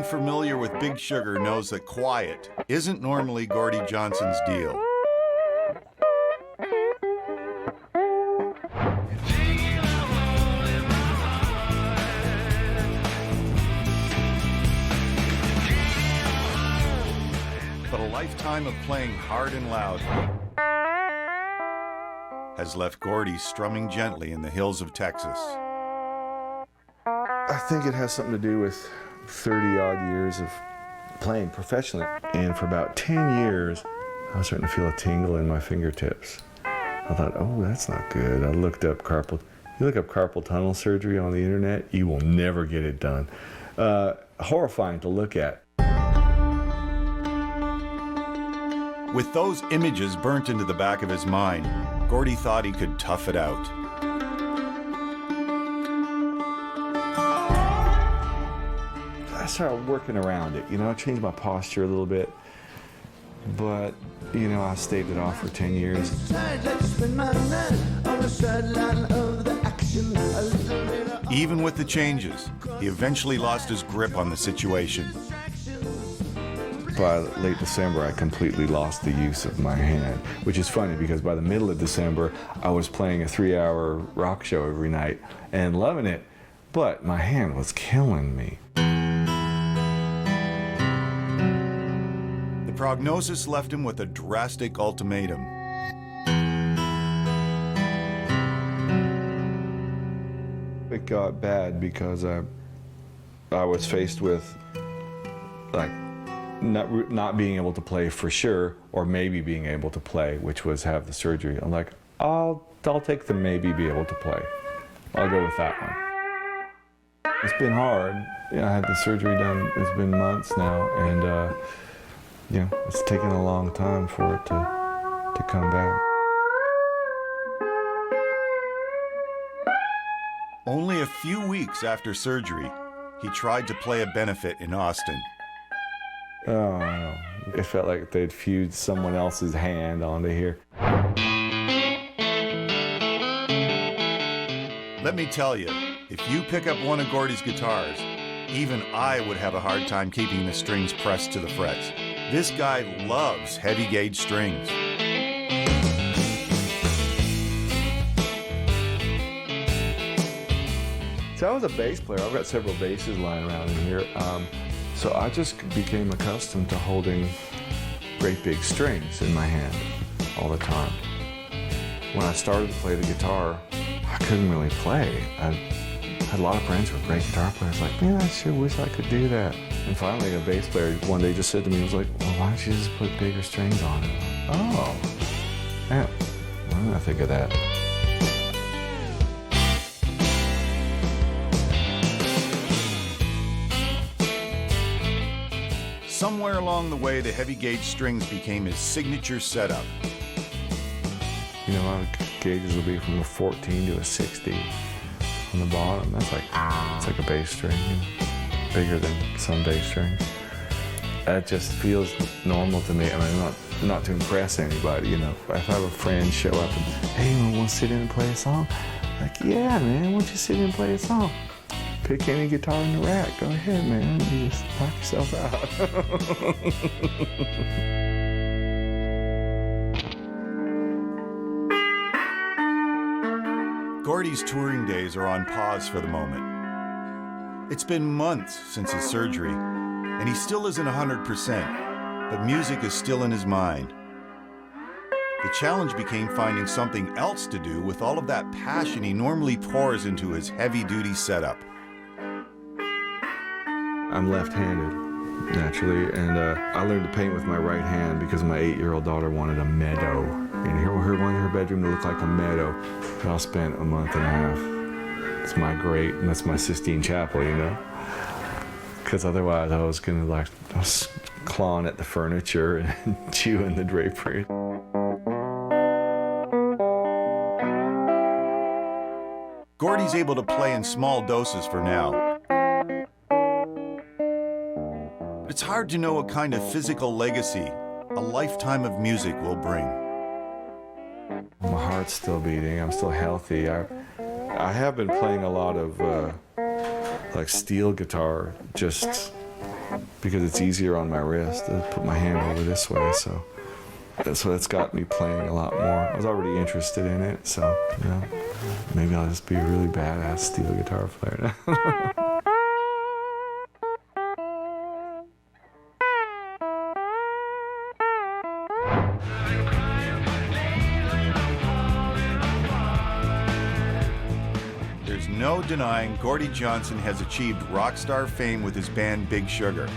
familiar with Big Sugar knows that quiet isn't normally Gordie Johnson's deal. But a lifetime of playing hard and loud has left Gordie strumming gently in the hills of Texas. I think it has something to do with 30-odd years of playing professionally. And for about 10 years, I was starting to feel a tingle in my fingertips. I thought, oh, that's not good. I looked up carpal. You look up carpal tunnel surgery on the internet, you will never get it done. Horrifying to look at. With those images burnt into the back of his mind, Gordie thought he could tough it out. I started working around it, I changed my posture a little bit, but, I staved it off for 10 years. Even with the changes, he eventually lost his grip on the situation. By late December, I completely lost the use of my hand, which is funny because by the middle of December, I was playing a 3-hour rock show every night and loving it, but my hand was killing me. The prognosis left him with a drastic ultimatum. It got bad because I was faced with, not being able to play for sure, or maybe being able to play, which was have the surgery. I'm like, I'll take the maybe be able to play. I'll go with that one. It's been hard. I had the surgery done, it's been months now, and it's taken a long time for it to come back. Only a few weeks after surgery, he tried to play a benefit in Austin. Oh, no. It felt like they'd fused someone else's hand onto here. Let me tell you, if you pick up one of Gordie's guitars, even I would have a hard time keeping the strings pressed to the frets. This guy loves heavy gauge strings. So I was a bass player. I've got several basses lying around in here. So I just became accustomed to holding great big strings in my hand all the time. When I started to play the guitar, I couldn't really play. I had a lot of friends who were great guitar players, like, man, I sure wish I could do that. And finally, a bass player one day just said to me, he was like, well, why don't you just put bigger strings on it? Oh, yeah, why didn't I think of that? Somewhere along the way, the heavy gauge strings became his signature setup. My gauges will be from a 14 to a 60 on the bottom. That's it's like a bass string, bigger than some bass strings. That just feels normal to me. I mean, not to impress anybody, If I have a friend show up and, hey, you want to sit in and play a song? Like, yeah, man, why don't you sit in and play a song? Pick any guitar in the rack. Go ahead, man. You just knock yourself out. Gordie's touring days are on pause for the moment. It's been months since his surgery, and he still isn't 100%, but music is still in his mind. The challenge became finding something else to do with all of that passion he normally pours into his heavy-duty setup. I'm left-handed, naturally, and I learned to paint with my right hand because my 8-year-old daughter wanted a meadow. And wanted her bedroom to look like a meadow. And I spent a month and a half. It's my great, and that's my Sistine Chapel, Because otherwise I was I was clawing at the furniture and chewing the drapery. Gordie's able to play in small doses for now. But it's hard to know what kind of physical legacy a lifetime of music will bring. My heart's still beating. I'm still healthy. I have been playing a lot of like steel guitar, just because it's easier on my wrist to put my hand over this way. So that's what's got me playing a lot more. I was already interested in it, so you know, maybe I'll just be a really badass steel guitar player now. There's no denying Gordie Johnson has achieved rock star fame with his band Big Sugar.